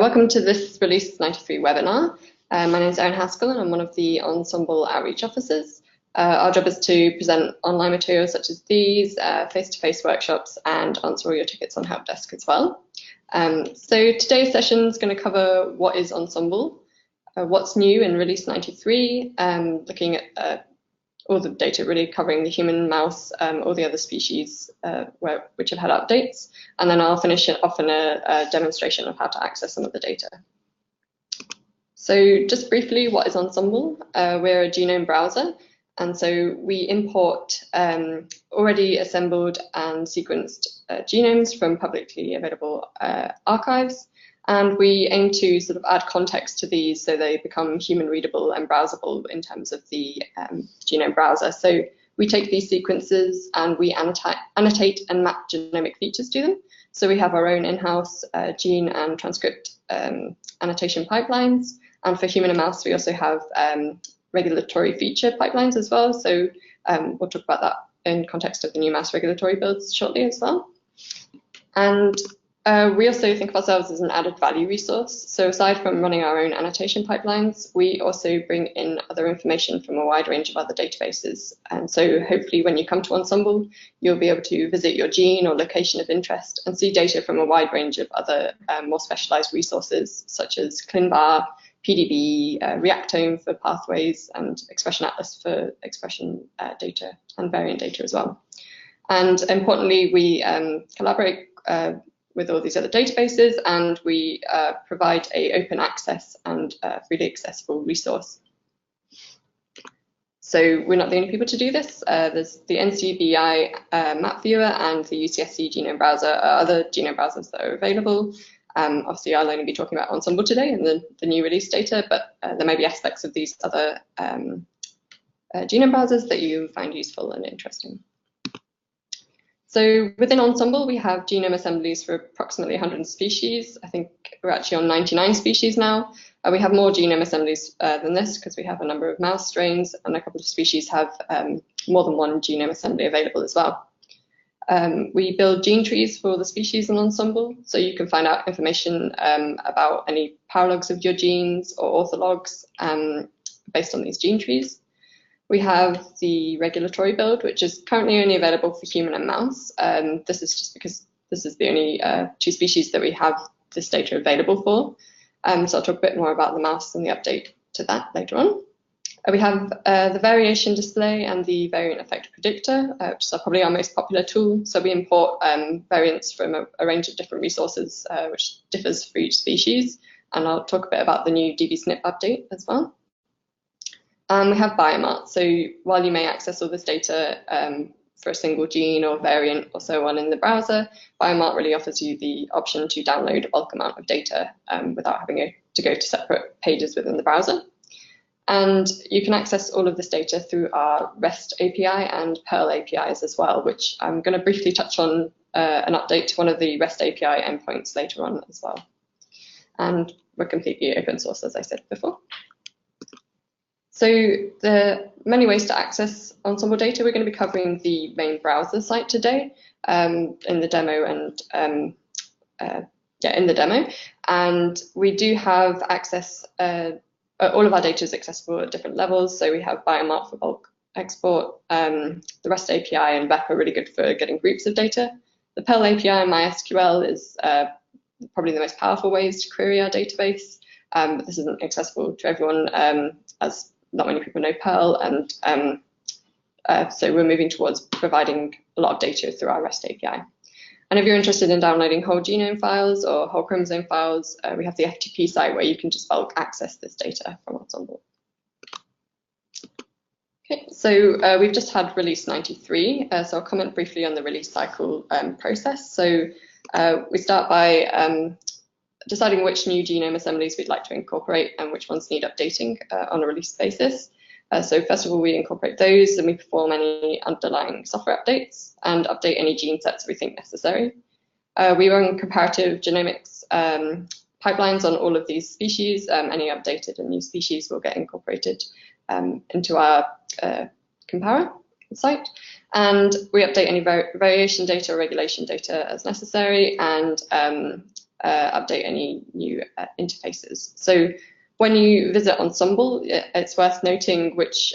Welcome to this Release 93 webinar. My name is Erin Haskell and I'm one of the Ensembl outreach officers. Our job is to present online materials such as these, face-to-face workshops, and answer all your tickets on help desk as well. So today's session is going to cover what is Ensembl, what's new in Release 93, looking at all the data really covering the human, mouse, all the other species which have had updates, and then I'll finish it off in a demonstration of how to access some of the data. So just briefly, what is Ensembl? We're a genome browser, and so we import already assembled and sequenced genomes from publicly available archives. And we aim to sort of add context to these so they become human readable and browsable in terms of the genome browser. So we take these sequences and we annotate and map genomic features to them. So we have our own in-house gene and transcript annotation pipelines. And for human and mouse, we also have regulatory feature pipelines as well. So we'll talk about that in context of the new mouse regulatory builds shortly as well. And we also think of ourselves as an added value resource. So aside from running our own annotation pipelines, we also bring in other information from a wide range of other databases. And so hopefully when you come to Ensembl, you'll be able to visit your gene or location of interest and see data from a wide range of other more specialized resources, such as ClinVar, PDB, Reactome for pathways, and Expression Atlas for expression data and variant data as well. And importantly, we collaborate with all these other databases, and we provide an open access and freely accessible resource. So we're not the only people to do this. There's the NCBI map viewer and the UCSC genome browser are other genome browsers that are available. Obviously, I'll only be talking about Ensembl today and the new release data, but there may be aspects of these other genome browsers that you find useful and interesting. So within Ensembl, we have genome assemblies for approximately 100 species. I think we're actually on 99 species now. We have more genome assemblies than this because we have a number of mouse strains, and a couple of species have more than one genome assembly available as well. We build gene trees for the species in Ensembl, so you can find out information about any paralogs of your genes or orthologs based on these gene trees. We have the regulatory build, which is currently only available for human and mouse. This is just because this is the only two species that we have this data available for. So I'll talk a bit more about the mouse and the update to that later on. We have the variation display and the variant effect predictor, which is probably our most popular tool. So we import variants from a range of different resources, which differs for each species. And I'll talk a bit about the new dbSNP update as well. We have Biomart, so while you may access all this data for a single gene or variant or so on in the browser, Biomart really offers you the option to download a bulk amount of data without having to go to separate pages within the browser. And you can access all of this data through our REST API and Perl APIs as well, which I'm going to briefly touch on an update to one of the REST API endpoints later on as well. And we're completely open source, as I said before. So there are many ways to access Ensembl data. We're going to be covering the main browser site today in the demo and in the demo. And we do have access. All of our data is accessible at different levels. So we have Biomart for bulk export. The REST API and VEP are really good for getting groups of data. The Perl API and MySQL is probably the most powerful ways to query our database. But this isn't accessible to everyone as not many people know Perl, and so we're moving towards providing a lot of data through our REST API. And if you're interested in downloading whole genome files or whole chromosome files, we have the FTP site where you can just bulk access this data from Ensembl. Okay, so we've just had release 93, so I'll comment briefly on the release cycle process. So we start by deciding which new genome assemblies we'd like to incorporate and which ones need updating on a release basis. So first of all, we incorporate those and we perform any underlying software updates and update any gene sets we think necessary. We run comparative genomics pipelines on all of these species. Any updated and new species will get incorporated into our comparer site. And we update any variation data or regulation data as necessary, and update any new interfaces. So when you visit Ensembl, it's worth noting which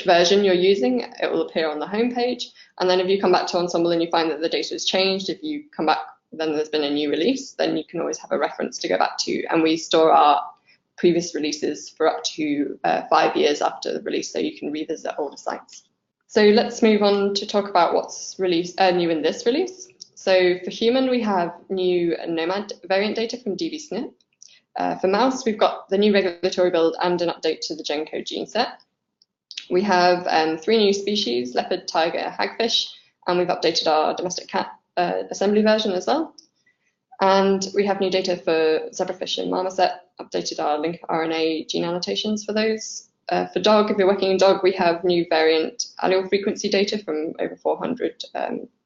version you're using. It will appear on the home page. And then if you come back to Ensembl and you find that the data has changed, if you come back, then there's been a new release, then you can always have a reference to go back to. And we store our previous releases for up to 5 years after the release, so you can revisit older sites. So let's move on to talk about what's new in this release. So for human, we have new gnomAD variant data from dbSNP. For mouse, we've got the new regulatory build and an update to the GENCODE gene set. We have 3 new species, leopard, tiger, hagfish, and we've updated our domestic cat assembly version as well. And we have new data for zebrafish and marmoset, updated our lincRNA gene annotations for those. For dog, if you're working in dog, we have new variant allele frequency data from over 400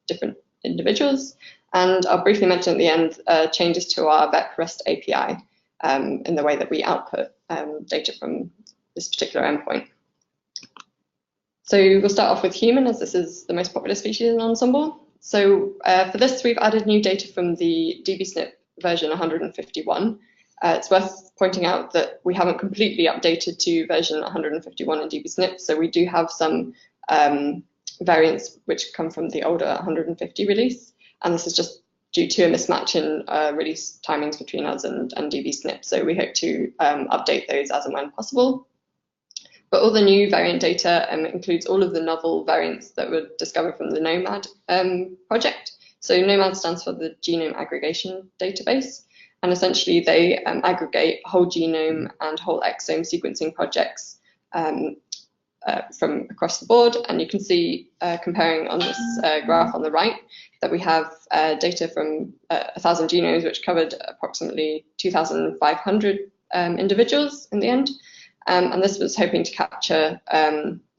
different individuals. And I'll briefly mention at the end changes to our VEP REST API in the way that we output data from this particular endpoint. So we'll start off with human, as this is the most popular species in Ensembl. So for this, we've added new data from the dbSNP version 151. It's worth pointing out that we haven't completely updated to version 151 in dbSNP, so we do have some variants which come from the older 150 release, and this is just due to a mismatch in release timings between us and dbSNP, so we hope to update those as and when possible. But all the new variant data includes all of the novel variants that were discovered from the gnomAD project. So gnomAD stands for the Genome Aggregation Database, and essentially they aggregate whole genome and whole exome sequencing projects from across the board. And you can see, comparing on this graph on the right, that we have data from 1,000 genomes, which covered approximately 2,500 individuals in the end. And this was hoping to capture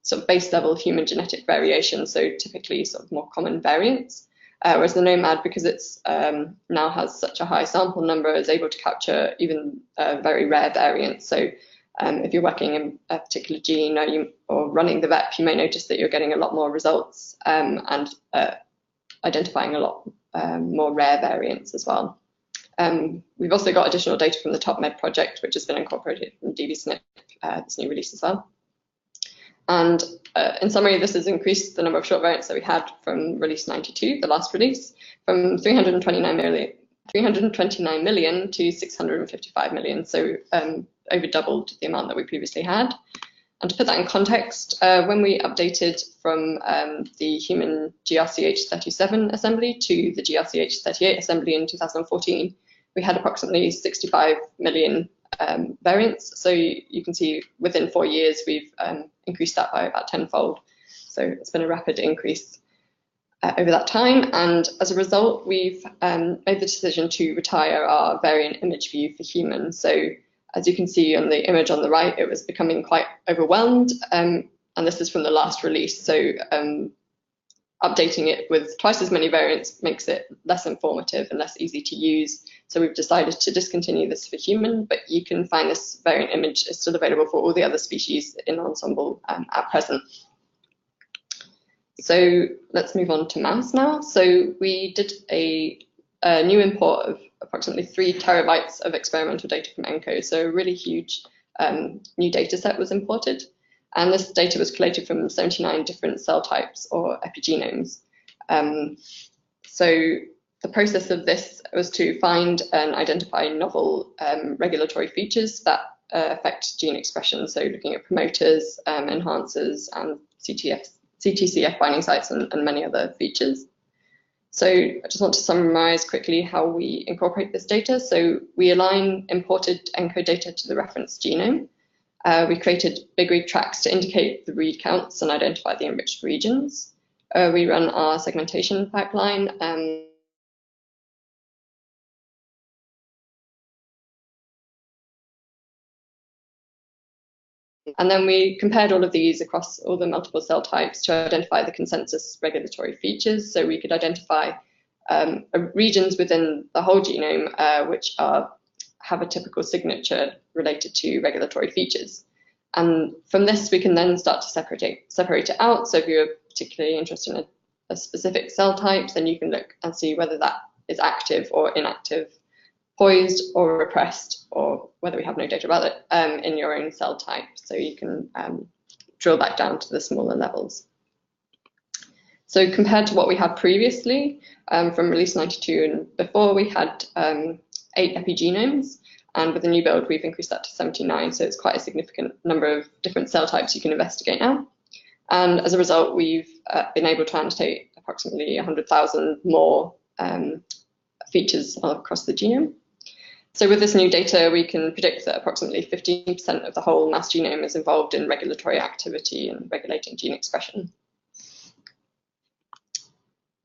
sort of base level human genetic variation, so typically sort of more common variants, whereas the gnomAD, because it's now has such a high sample number, is able to capture even very rare variants. So if you're working in a particular gene or running the VEP, you may notice that you're getting a lot more results and identifying a lot more rare variants as well. We've also got additional data from the TopMed project, which has been incorporated from dbSNP, this new release as well. And in summary, this has increased the number of short variants that we had from release 92, the last release, from 329 million to 655 million, so over doubled the amount that we previously had. And to put that in context, when we updated from the human GRCH37 assembly to the GRCH38 assembly in 2014, we had approximately 65 million variants. So you can see within 4 years, we've increased that by about tenfold. So it's been a rapid increase over that time. And as a result, we've made the decision to retire our variant image view for human. So as you can see on the image on the right, it was becoming quite overwhelmed. And this is from the last release. So updating it with twice as many variants makes it less informative and less easy to use. So we've decided to discontinue this for human, but you can find this variant image is still available for all the other species in Ensembl at present. So let's move on to mouse now. So we did a new import of approximately 3 terabytes of experimental data from ENCODE. So a really huge new data set was imported. And this data was collated from 79 different cell types or epigenomes. So the process of this was to find and identify novel regulatory features that affect gene expression. So looking at promoters, enhancers, and CTCF binding sites and many other features. So I just want to summarize quickly how we incorporate this data. So we align imported ENCODE data to the reference genome. We created big read tracks to indicate the read counts and identify the enriched regions. We run our segmentation pipeline. And then we compared all of these across all the multiple cell types to identify the consensus regulatory features. So we could identify regions within the whole genome which have a typical signature related to regulatory features. And from this, we can then start to separate it out. So if you're particularly interested in a specific cell type, then you can look and see whether that is active or inactive, poised or repressed, or whether we have no data about it in your own cell type. So you can drill back down to the smaller levels. So compared to what we had previously from release 92 and before, we had 8 epigenomes, and with the new build we've increased that to 79, so it's quite a significant number of different cell types you can investigate now. And as a result, we've been able to annotate approximately 100,000 more features across the genome. So with this new data, we can predict that approximately 15% of the whole mouse genome is involved in regulatory activity and regulating gene expression.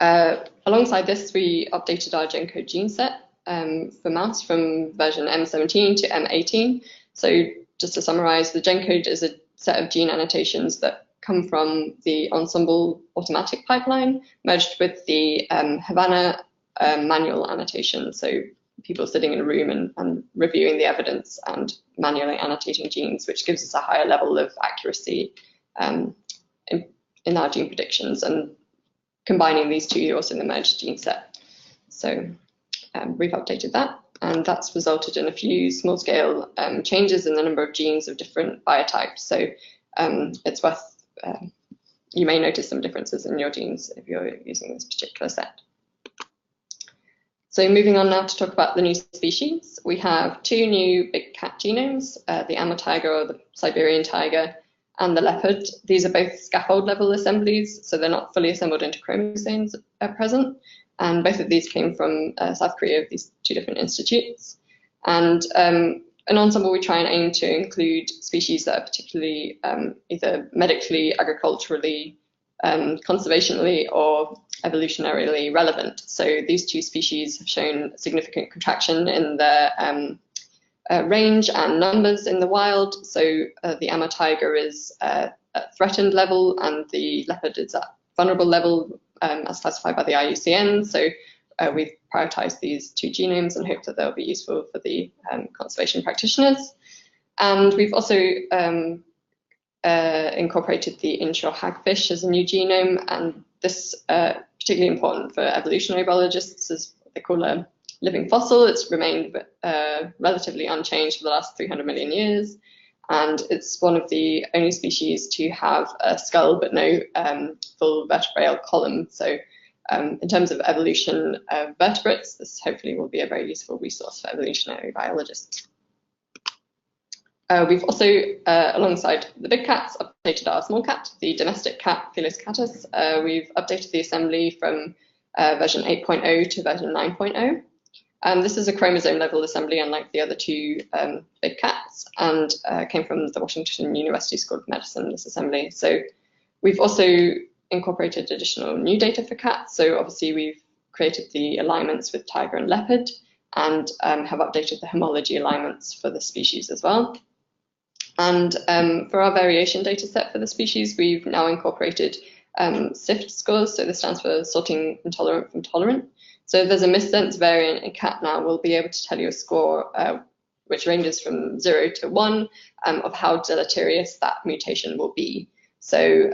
Alongside this, we updated our GENCODE gene set for mouse from version M17 to M18. So just to summarize, the GENCODE is a set of gene annotations that come from the Ensembl automatic pipeline merged with the Havana manual annotation. So people sitting in a room and reviewing the evidence and manually annotating genes, which gives us a higher level of accuracy in our gene predictions. And combining these two, you're also in the merged gene set. So we've updated that, and that's resulted in a few small-scale changes in the number of genes of different biotypes. So it's worth, you may notice some differences in your genes if you're using this particular set. So moving on now to talk about the new species, we have 2 new big cat genomes, the Amur tiger or the Siberian tiger, and the leopard. These are both scaffold level assemblies, so they're not fully assembled into chromosomes at present. And both of these came from South Korea, these 2 different institutes. And in Ensembl, we try and aim to include species that are particularly either medically, agriculturally, conservationally, or evolutionarily relevant. So these 2 species have shown significant contraction in their range and numbers in the wild. So the Amur tiger is at threatened level, and the leopard is at vulnerable level as classified by the IUCN. So we've prioritized these 2 genomes and hope that they'll be useful for the conservation practitioners. And we've also incorporated the inshore hagfish as a new genome, and this particularly important for evolutionary biologists, is what they call a living fossil. It's remained relatively unchanged for the last 300 million years, and it's one of the only species to have a skull but no full vertebral column. So in terms of evolution of vertebrates, this hopefully will be a very useful resource for evolutionary biologists. We've also, alongside the big cats, updated our small cat, the domestic cat, Felis catus. We've updated the assembly from version 8.0 to version 9.0. This is a chromosome level assembly, unlike the other 2 big cats, and came from the Washington University School of Medicine, this assembly. So we've also incorporated additional new data for cats. So obviously we've created the alignments with tiger and leopard, and have updated the homology alignments for the species as well. And for our variation data set for the species, we've now incorporated SIFT scores. So this stands for sorting intolerant from tolerant. So if there's a missense variant in cat now, we'll be able to tell you a score which ranges from 0 to 1 of how deleterious that mutation will be. So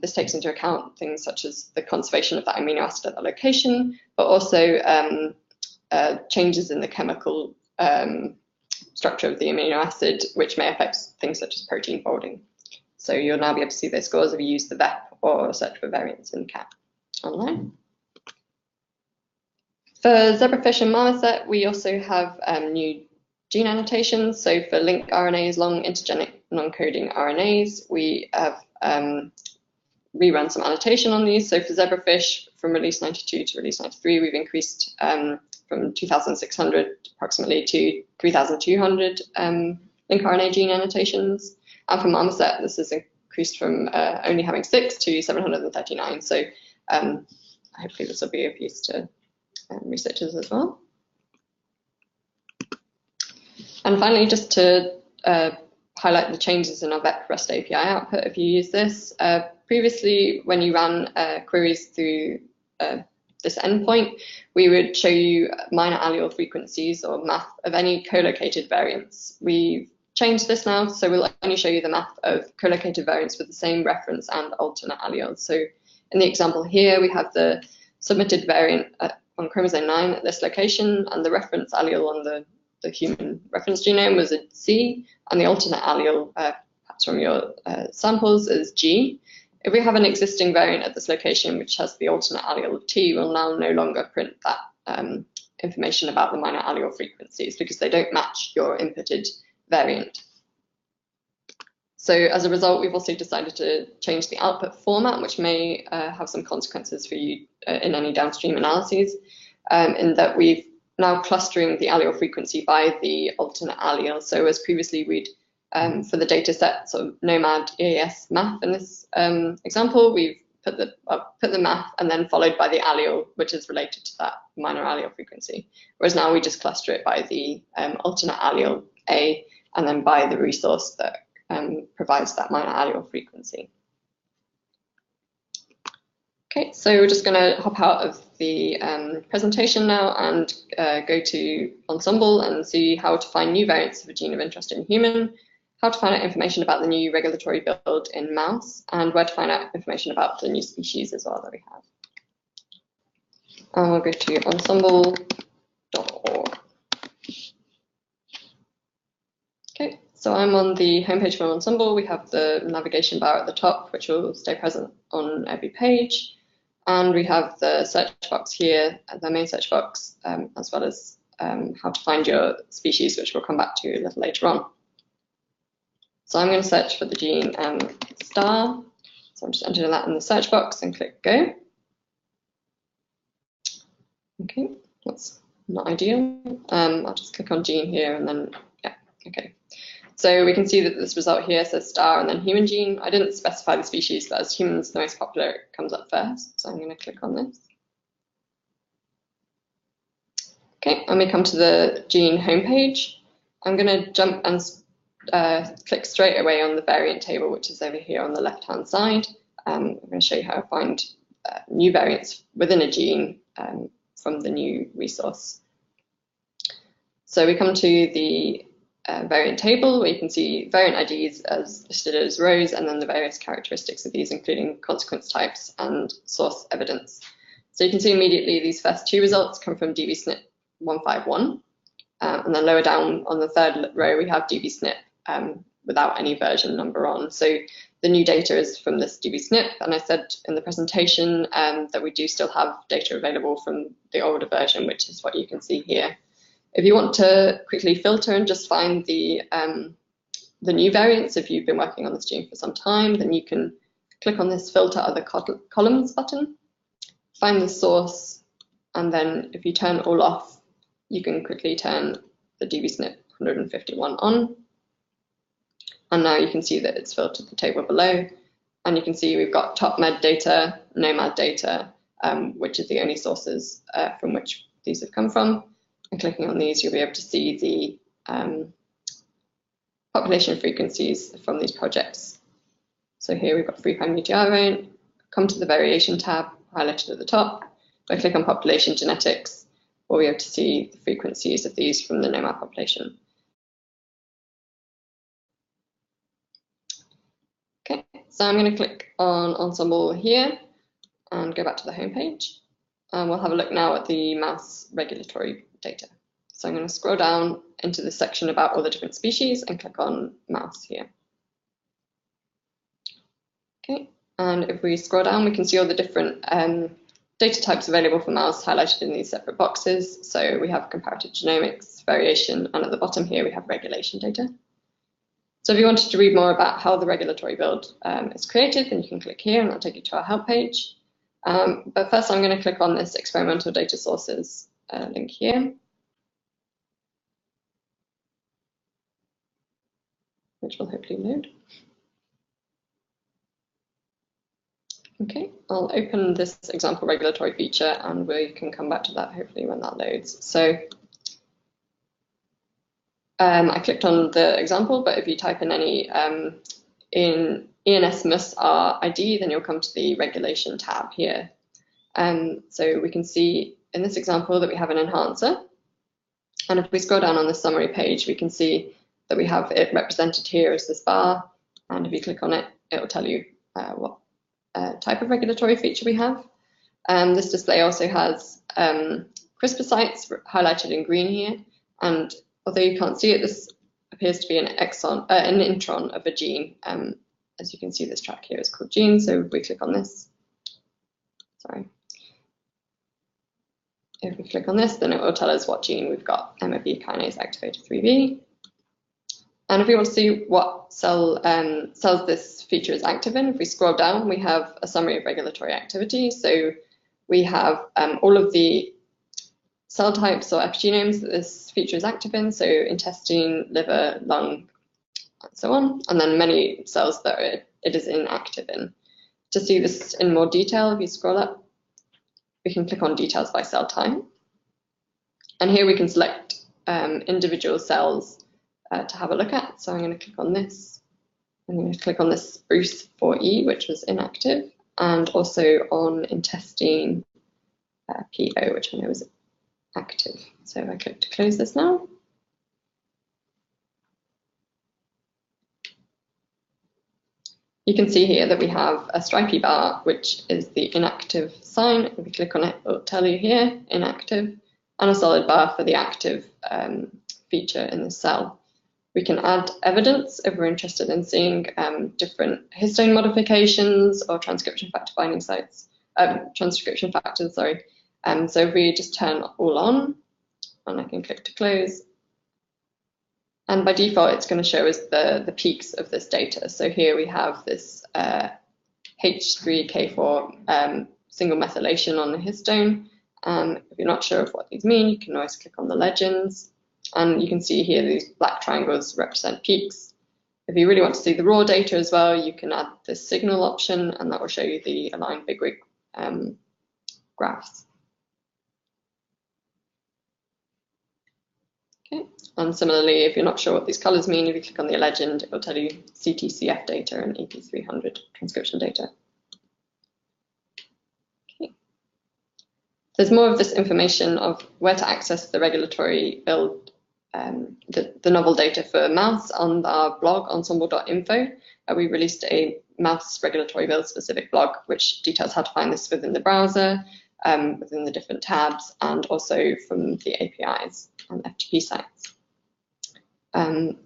this takes into account things such as the conservation of that amino acid at that location, but also changes in the chemical structure of the amino acid, which may affect things such as protein folding. So you'll now be able to see those scores if you use the VEP or search for variants in cat online. For Zebrafish and Marmoset, we also have new gene annotations. So for lincRNAs, long intergenic non-coding RNAs, we have rerun some annotation on these. So for Zebrafish, from release 92 to release 93, we've increased from 2,600 approximately to 3,200 lincRNA gene annotations. And for Marmoset, this has increased from only having 6 to 739. So hopefully this will be of use to researchers as well. And finally, just to highlight the changes in our VEP REST API output if you use this. Previously, when you ran queries through this endpoint, we would show you minor allele frequencies or math of any co-located variants. We've changed this now, so we'll only show you the math of co-located variants with the same reference and alternate alleles. So in the example here, we have the submitted variant on chromosome 9 at this location, and the reference allele on the human reference genome was a Z, and the alternate allele, perhaps from your samples, is G. If we have an existing variant at this location which has the alternate allele of T, we'll now no longer print that information about the minor allele frequencies because they don't match your inputted variant. So as a result, we've also decided to change the output format, which may have some consequences for you in any downstream analyses, in that we've now clustering the allele frequency by the alternate allele. So as previously we'd, for the data set, sort of gnomAD, EAS, math in this example, we've put the math and then followed by the allele, which is related to that minor allele frequency. Whereas now we just cluster it by the alternate allele A and then by the resource that provides that minor allele frequency. Okay, so we're just going to hop out of the presentation now and go to Ensembl and see how to find new variants of a gene of interest in human, how to find out information about the new regulatory build in mouse, and where to find out information about the new species as well that we have. And we'll go to ensembl.org. Okay, so I'm on the homepage for Ensembl. We have the navigation bar at the top, which will stay present on every page. And we have the search box here, the main search box, as well as how to find your species, which we'll come back to a little later on. So I'm going to search for the gene star. So I'm just entering that in the search box and click go. Okay, that's not ideal. I'll just click on gene here and then, yeah, okay. So we can see that this result here says star and then human gene. I didn't specify the species, but as humans the most popular, it comes up first. So I'm going to click on this. Okay, and we come to the gene homepage. I'm going to jump and click straight away on the variant table, which is over here on the left-hand side. I'm going to show you how to find new variants within a gene from the new resource. So we come to the variant table where you can see variant IDs as listed as rows and then the various characteristics of these, including consequence types and source evidence. So you can see immediately these first two results come from dbSNP 151, and then lower down on the third row we have dbSNP without any version number on. So the new data is from this dbSNP, and I said in the presentation that we do still have data available from the older version, which is what you can see here. If you want to quickly filter and just find the new variants, if you've been working on this gene for some time, then you can click on this filter other columns button, find the source, and then if you turn all off, you can quickly turn the dbSNP 151 on. And now you can see that it's filtered the table below, and you can see we've got top med data, gnomAD data, which is the only sources from which these have come from. And clicking on these, you'll be able to see the population frequencies from these projects. So here we've got 3' UTR variant. Come to the variation tab highlighted at the top. If I click on population genetics, we'll be able to see the frequencies of these from the gnomAD population. Okay, so I'm going to click on Ensembl here and go back to the home page. And we'll have a look now at the mouse regulatory data. So I'm going to scroll down into the section about all the different species and click on mouse here. Okay, and if we scroll down, we can see all the different data types available for mouse highlighted in these separate boxes. So we have comparative genomics, variation, and at the bottom here we have regulation data. So if you wanted to read more about how the regulatory build is created, then you can click here and that'll take you to our help page. But first I'm going to click on this experimental data sources link here, which will hopefully load. Okay, I'll open this example regulatory feature and we can come back to that hopefully when that loads. So I clicked on the example, but if you type in any in ENS-MUS-R ID, then you'll come to the regulation tab here. So we can see in this example that we have an enhancer. And if we scroll down on the summary page, we can see that we have it represented here as this bar. And if you click on it, it will tell you what type of regulatory feature we have. This display also has CRISPR sites highlighted in green here, and although you can't see it, this appears to be an intron of a gene. As you can see, this track here is called gene, so if we click on this, if we click on this, then it will tell us what gene we've got, VEP kinase activator 3B. And if we want to see what cells this feature is active in, if we scroll down, we have a summary of regulatory activity. So we have all of the cell types or epigenomes that this feature is active in, so intestine, liver, lung, and so on, and then many cells that it is inactive in. To see this in more detail, if you scroll up, we can click on details by cell type. And here we can select individual cells to have a look at. So I'm going to click on this. I'm going to click on this Bruce 4E, which was inactive, and also on intestine PO, which I know is active. So if I click to close this now, you can see here that we have a stripy bar, which is the inactive sign. If we click on it, it'll tell you here, inactive, and a solid bar for the active feature in the cell. We can add evidence if we're interested in seeing different histone modifications or transcription factor binding sites, transcription factors, sorry. So if we just turn all on, and I can click to close, and by default, it's going to show us the peaks of this data. So here we have this H3K4 single methylation on the histone. If you're not sure of what these mean, you can always click on the legends. And you can see here these black triangles represent peaks. If you really want to see the raw data as well, you can add this signal option, and that will show you the aligned bigwig graphs. Okay, and similarly, if you're not sure what these colors mean, if you click on the legend, it will tell you CTCF data and EP300 transcription data. Okay. There's more of this information of where to access the regulatory build, the novel data for mouse on our blog, ensembl.info. We released a mouse regulatory build specific blog, which details how to find this within the browser, within the different tabs, and also from the APIs and FTP sites.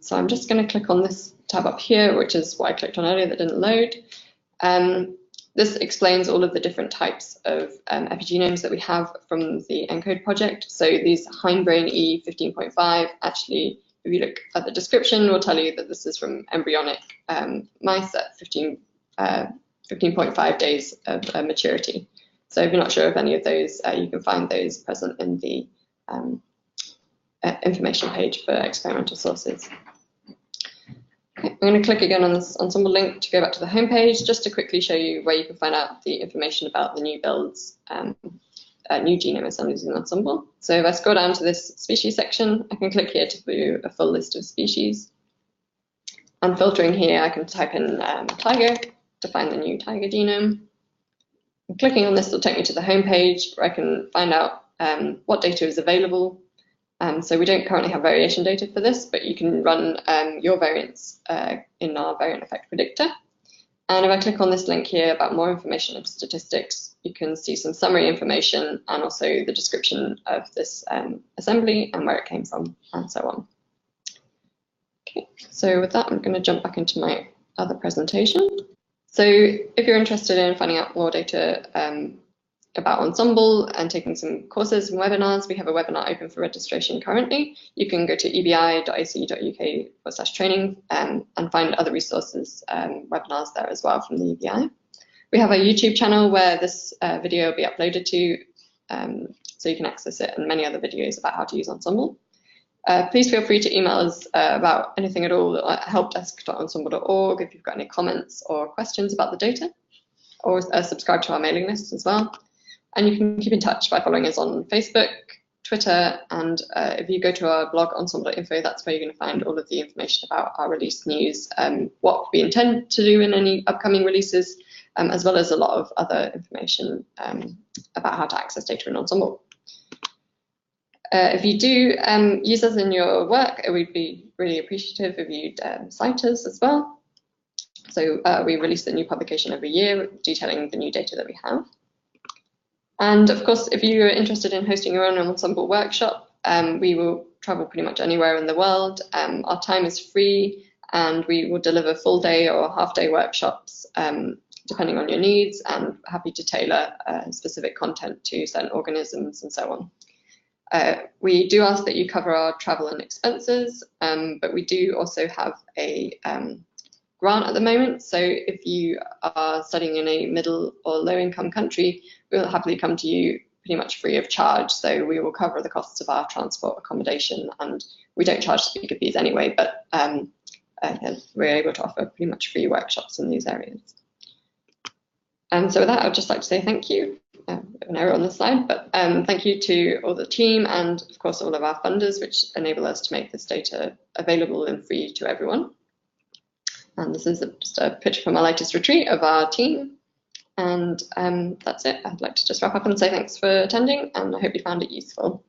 So I'm just going to click on this tab up here, which is what I clicked on earlier that didn't load. This explains all of the different types of epigenomes that we have from the ENCODE project. So these hindbrain E15.5, actually, if you look at the description, will tell you that this is from embryonic mice at 15.5 days of maturity. So if you're not sure of any of those, you can find those present in the information page for experimental sources. Okay, I'm going to click again on this Ensembl link to go back to the home page, just to quickly show you where you can find out the information about the new builds, new genome assemblies in Ensembl. So if I scroll down to this species section, I can click here to view a full list of species. And filtering here, I can type in tiger to find the new tiger genome. And clicking on this will take me to the home page where I can find out what data is available. So we don't currently have variation data for this, but you can run your variants in our variant effect predictor. And if I click on this link here about more information and statistics, you can see some summary information and also the description of this assembly and where it came from and so on. Okay, so with that, I'm going to jump back into my other presentation. So if you're interested in finding out more data about Ensembl and taking some courses and webinars, we have a webinar open for registration currently. You can go to ebi.ac.uk/training and find other resources, webinars there as well from the EBI. We have a YouTube channel where this video will be uploaded to, so you can access it and many other videos about how to use Ensembl. Please feel free to email us about anything at all at helpdesk.ensembl.org if you've got any comments or questions about the data, or subscribe to our mailing list as well. And you can keep in touch by following us on Facebook, Twitter, and if you go to our blog, ensembl.info, that's where you're going to find all of the information about our release news, what we intend to do in any upcoming releases, as well as a lot of other information about how to access data in Ensembl. If you do use us in your work, we'd be really appreciative if you'd cite us as well. So we release a new publication every year detailing the new data that we have. And of course, if you're interested in hosting your own Ensembl workshop, we will travel pretty much anywhere in the world. Our time is free, and we will deliver full day or half day workshops depending on your needs, and happy to tailor specific content to certain organisms and so on. We do ask that you cover our travel and expenses, but we do also have a grant at the moment. So if you are studying in a middle or low income country, we'll happily come to you pretty much free of charge. So we will cover the costs of our transport, accommodation, and we don't charge speaker fees anyway, but we're able to offer pretty much free workshops in these areas. And so with that, I'd just like to say thank you. An error on the slide, but thank you to all the team and of course all of our funders, which enable us to make this data available and free to everyone. And this is just a picture from our latest retreat of our team. And that's it. I'd like to just wrap up and say thanks for attending, and I hope you found it useful.